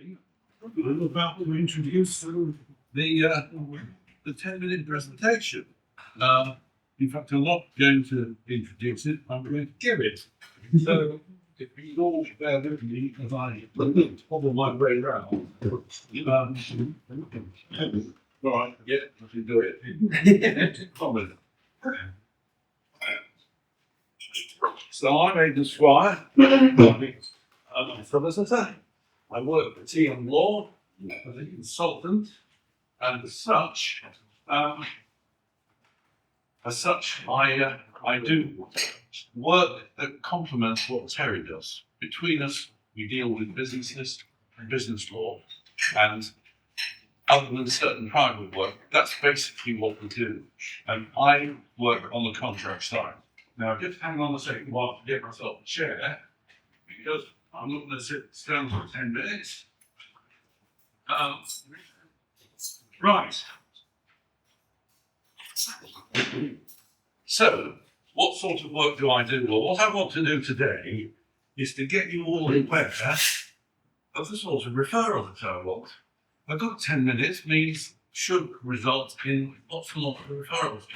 I'm about to introduce the 10-minute presentation. In fact, I'm not going to introduce it, I'm going to give it. So, if you all bear with me as I hobble my way around. All right, yeah, I can do it. Comment. So I'm Aidan Squire. I'm a solicitor. I work for TM Law as a consultant, and as such, I do work that complements what Terry does. Between us, we deal with businesses and business law, and other than certain private work, that's basically what we do. And I work on the contract side. Now, just hang on a second while I get myself a chair, because I'm not going to sit down for 10 minutes. Right. So, what sort of work do I do? Well, what I want to do today is to get you all aware of the sort of referral that I want. A good 10 minutes should result in lots and lots of referrals.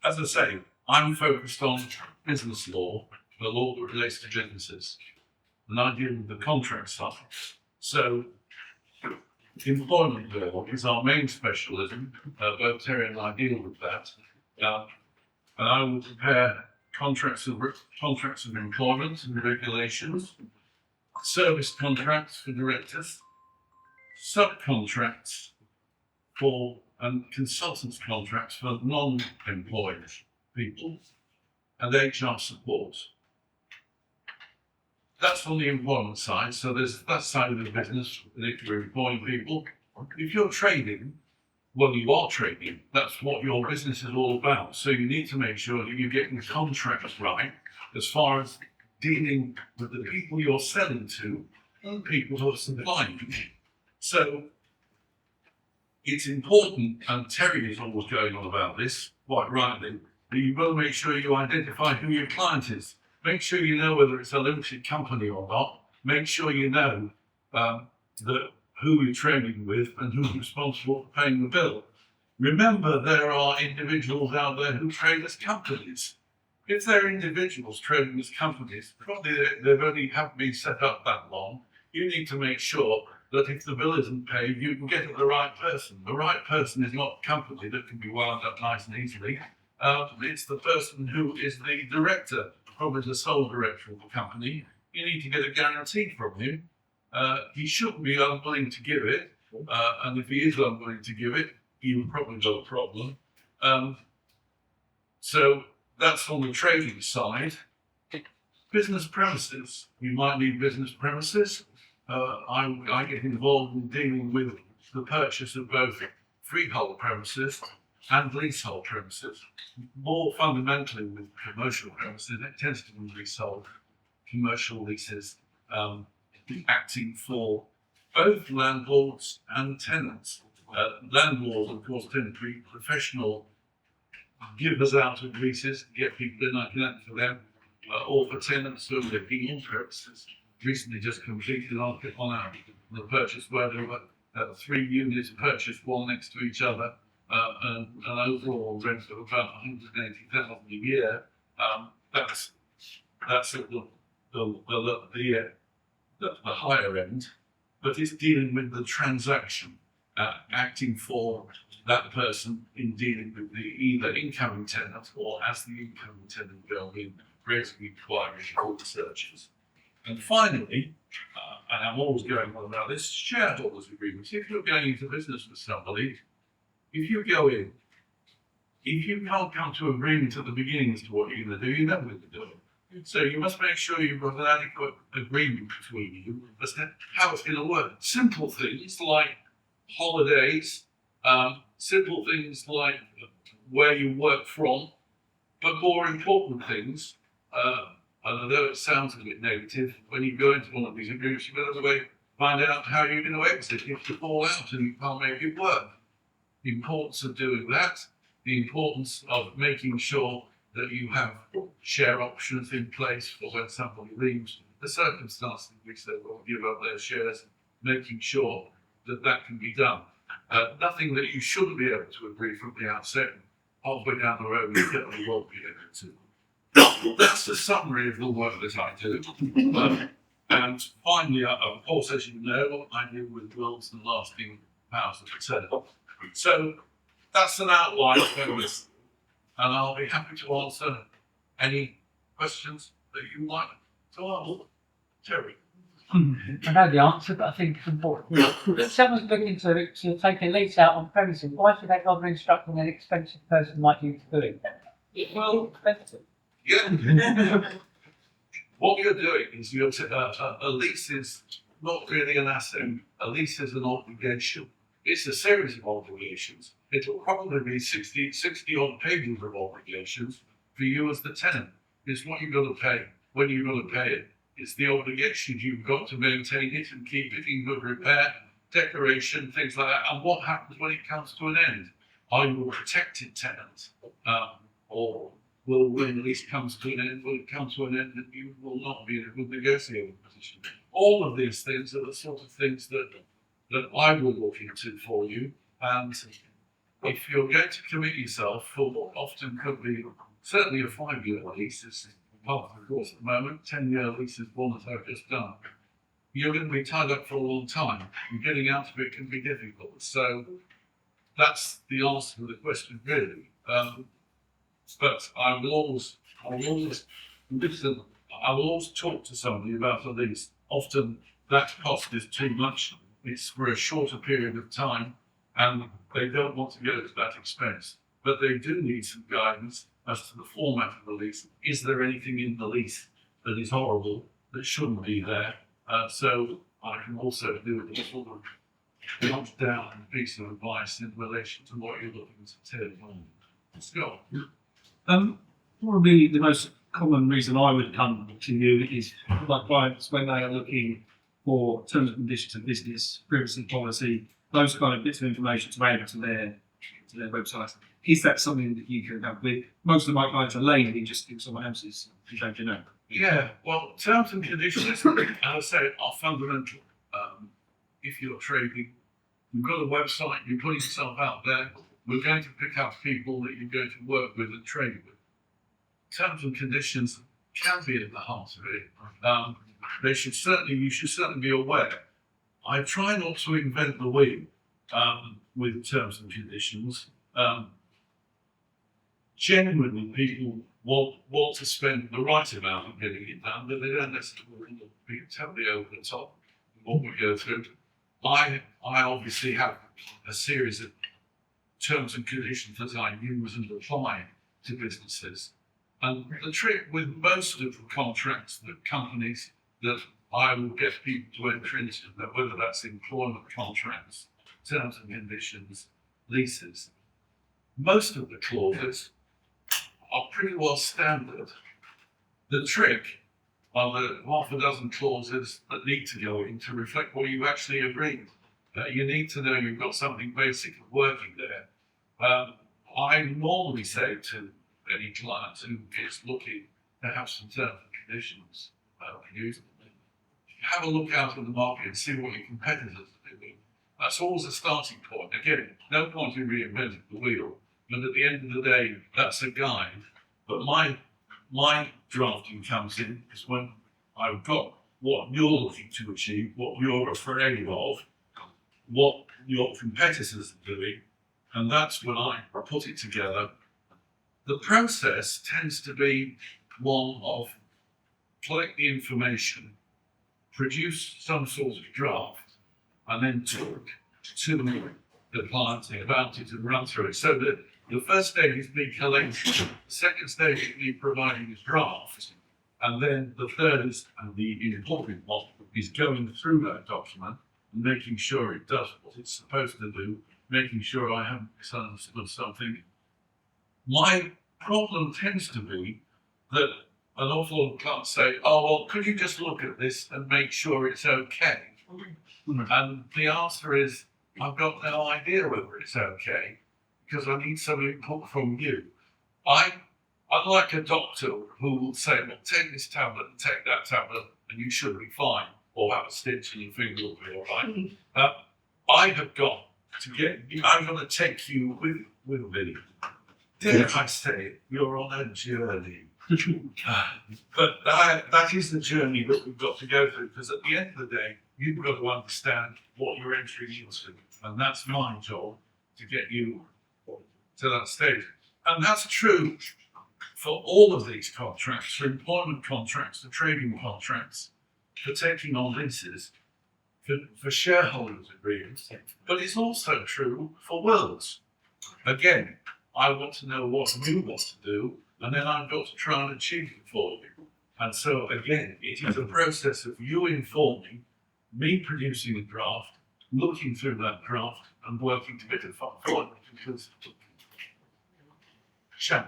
As I say, I'm focused on business law, the law that relates to businesses, and I deal with the contract side. So, employment law is our main specialism. Both Terry and I deal with that. And I will prepare contracts of employment and regulations, service contracts for directors, subcontracts for and consultants contracts for non-employed people, and HR support. That's on the employment side, so there's that side of the business, if you're employing people. If you're trading, well, you are trading. That's what your business is all about. So you need to make sure that you're getting contracts right as far as dealing with the people you're selling to and people who are supplying you. So it's important, and Terry is always going on about this, quite rightly, that you've got to make sure you identify who your client is. Make sure you know whether it's a limited company or not. Make sure you know who you're trading with and who's responsible for paying the bill. Remember, there are individuals out there who trade as companies. If they're individuals trading as companies, probably they've only haven't been set up that long. You need to make sure that if the bill isn't paid, you can get it to the right person. The right person is not a company that can be wound up nice and easily. It's the person who is the director, probably the sole director of the company. You need to get a guarantee from him. He shouldn't be unwilling to give it, and if he is unwilling to give it, you've probably got a problem. So that's on the trading side. Business premises. You might need business premises. I get involved in dealing with the purchase of both freehold premises and leasehold premises. More fundamentally with commercial premises, it tends to be leasehold, commercial leases, acting for both landlords and tenants. Landlords, of course, tend to be professional givers out of leases, get people in, I can act for them, or for tenants who are living in premises. Recently just completed on the purchase where there were 3 units purchased, one next to each other, and an overall rent of about $180,000 a year. That's at the higher end, but it's dealing with the transaction, acting for that person in dealing with the either incoming tenant or as the incoming tenant going in, raising inquiries, court searches. And finally, and I'm always going on about this, shareholders agreements. If you're going into business with somebody, if you go in, if you can't come to agreement at the beginning as to what you're going to do, you're never going to do it. So you must make sure you've got an adequate agreement between you as to how it's going to work. Simple things like holidays, simple things like where you work from, but more important things, and although it sounds a bit negative, when you go into one of these agreements, you better find out how you're going to exit if you fall out and you can't make it work. The importance of doing that, the importance of making sure that you have share options in place for when somebody leaves the circumstances in which they will give up their shares, making sure that that can be done. Nothing that you shouldn't be able to agree from the outset, halfway down the road, you definitely won't be able to. That's the summary of the work that I do. And finally, of course, as you know, I deal with wills and lasting powers of attorney. So that's an outline of this, and I'll be happy to answer any questions that you might to ask. Terry. I know the answer, but I think it's important. If someone's looking to take a lease out on premises, why should they bother instructing an expensive person like you to do it? Well, Expensive. yeah. What you're doing is a lease is not really an asset. A lease is an obligation. It's a series of obligations. It'll probably be 60 odd pages of obligations for you as the tenant. It's what you've got to pay, when you've got to pay it. It's the obligations you've got to maintain it and keep it in good repair, decoration, things like that. And what happens when it comes to an end? Are you a protected tenant? Or when the lease comes to an end, will it come to an end that you will not be in a good negotiating position? All of these things are the sort of things that I will look into for you. And if you're going to commit yourself for what often could be certainly a 5-year lease, is part of the course at the moment, 10-year lease is one that I've just done, you're going to be tied up for a long time. And getting out of it can be difficult. So that's the answer to the question, really. But I will always listen. I will always talk to somebody about a lease. Often that cost is too much. It's for a shorter period of time, and they don't want to go to that expense. But they do need some guidance as to the format of the lease. Is there anything in the lease that is horrible, that shouldn't be there? So I can also do a sort of jump down piece of advice in relation to what you're looking to tell. Scott. Probably the most common reason I would come to you is my clients when they are looking for terms and conditions of business, privacy policy, those kind of bits of information to add to their websites. Is that something that you can help with? Most of my clients are lazy, just in someone else's, don't you know? Yeah, well, terms and conditions, as I said, are fundamental. If you're trading, you've got a website, you're putting yourself out there, we're going to pick up people that you're going to work with and trade with. Terms and conditions can be at the heart of it. You should certainly be aware. I try not to invent the wheel with terms and conditions. Genuinely, people want to spend the right amount on getting it done, but they don't necessarily be totally over the top in what we go through. I obviously have a series of terms and conditions that I use and apply to businesses. And the trick with most of the contracts that companies that I will get people to enter into, whether that's employment contracts, terms and conditions, leases, most of the clauses are pretty well standard. The trick are the half a dozen clauses that need to go in to reflect what you actually agreed. You need to know you've got something basic working there. I normally say to any client who is looking to have some terms and conditions used, have a look out in the market and see what your competitors are doing. That's always a starting point. Again, no point in reinventing the wheel, but at the end of the day, that's a guide. But my drafting comes in is when I've got what you're looking to achieve, what you're afraid of, what your competitors are doing, and that's when I put it together. The process tends to be one of collect the information, produce some sort of draft, and then talk to the client about it and run through it. So that the first stage is me collecting, the second stage is me providing a draft, and then the third is, and the important one, is going through that document and making sure it does what it's supposed to do, making sure I haven't misunderstood something. My problem tends to be that an awful lot of clients say, oh, well, could you just look at this and make sure it's okay? And the answer is, I've got no idea whether it's okay, because I need some input from you. I unlike a doctor who will say, well, take this tablet and take that tablet and you should be fine, or have a stitch in your finger will be all right. I have got to get, I'm going to take you with me. Dare I say, you're on a journey. But that is the journey that we've got to go through, because at the end of the day, you've got to understand what you're entering into. And that's my job, to get you to that stage. And that's true for all of these contracts, for employment contracts, for trading contracts, for taking on leases, for shareholders' agreements. But it's also true for wills. Again, I want to know what you want to do, and then I've got to try and achieve it for you. And so again, it is a process of you informing, me producing a draft, looking through that draft, and working to get it forward. Shannon.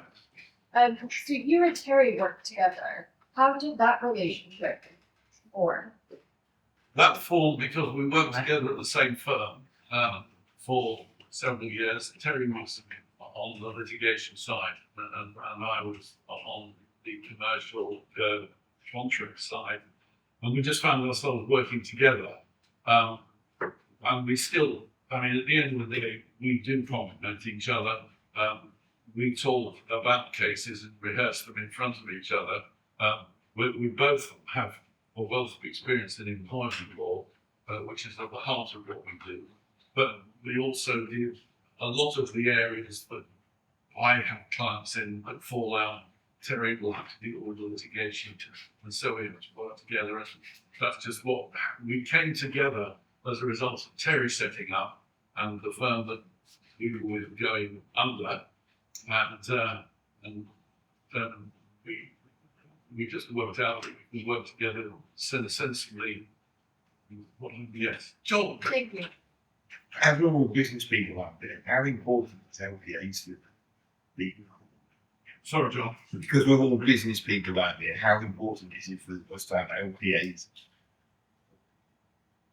So you and Terry worked together. How did that relationship form? That formed because we worked together at the same firm for several years. Terry was on the litigation side, and I was on the commercial contract side. And we just found ourselves working together. And we still, I mean, at the end of the day, we do compliment each other. We talk about cases and rehearse them in front of each other. We both have a wealth of experience in employment law, which is at the heart of what we do. But we also do a lot of the areas that I have clients in that fall out. Terry will have to deal with the litigation, and so we have to work together. And that's just what we came together as a result of Terry setting up and the firm that we were going under, and we just worked out. We worked together sensibly. Yes, John. Thank you. As normal business people out there, how important is LPAs to people? Sorry, John. Because we're all business people out there, how important is it for us to have LPAs?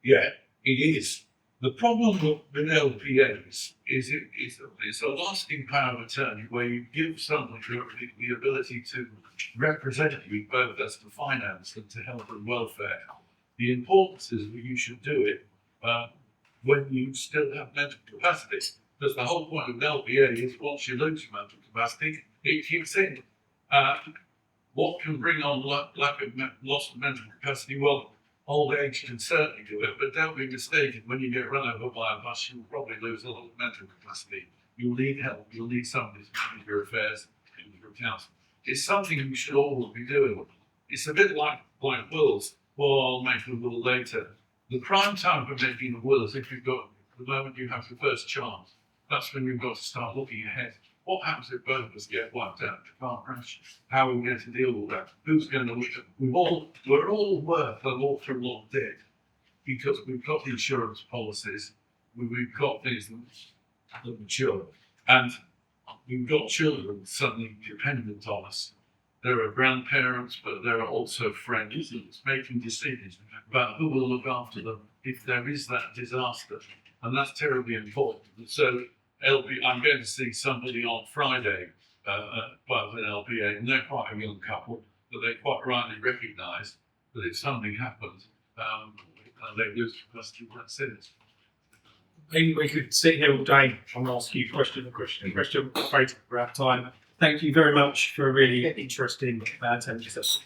Yeah, it is. The problem with LPAs is it's a lasting power of attorney where you give someone the ability to represent you both as to finance and to health and welfare. The importance is that you should do it when you still have mental capacity. Because the whole point of an LPA is once you lose your mental capacity, it kicks in. What can bring on lack of loss of mental capacity? Well, old age can certainly do it, but don't be mistaken. When you get run over by a bus, you'll probably lose a lot of mental capacity. You'll need help. You'll need somebody to manage your affairs and your accounts. It's something you should always be doing. It's a bit like wills. Well, I'll make a will later. The prime time for making a will is if you've got the moment you have your first chance. That's when you've got to start looking ahead. What happens if both of us get wiped out? Car crash. How are we going to deal with that? Who's going to look at? We're all worth an awful lot of debt because we've got insurance policies, we've got things that mature, and we've got children suddenly dependent on us. There are grandparents, but there are also friends that's making decisions about who will look after them if there is that disaster, and that's terribly important. And so I'm going to see somebody on Friday, well, an LPA, and they're quite a young couple, but they quite rightly recognise that if something happens, and they lose capacity, that's it. Maybe we could sit here all day and ask you question. Afraid we're out of time. Thank you very much for a really interesting 10 minutes.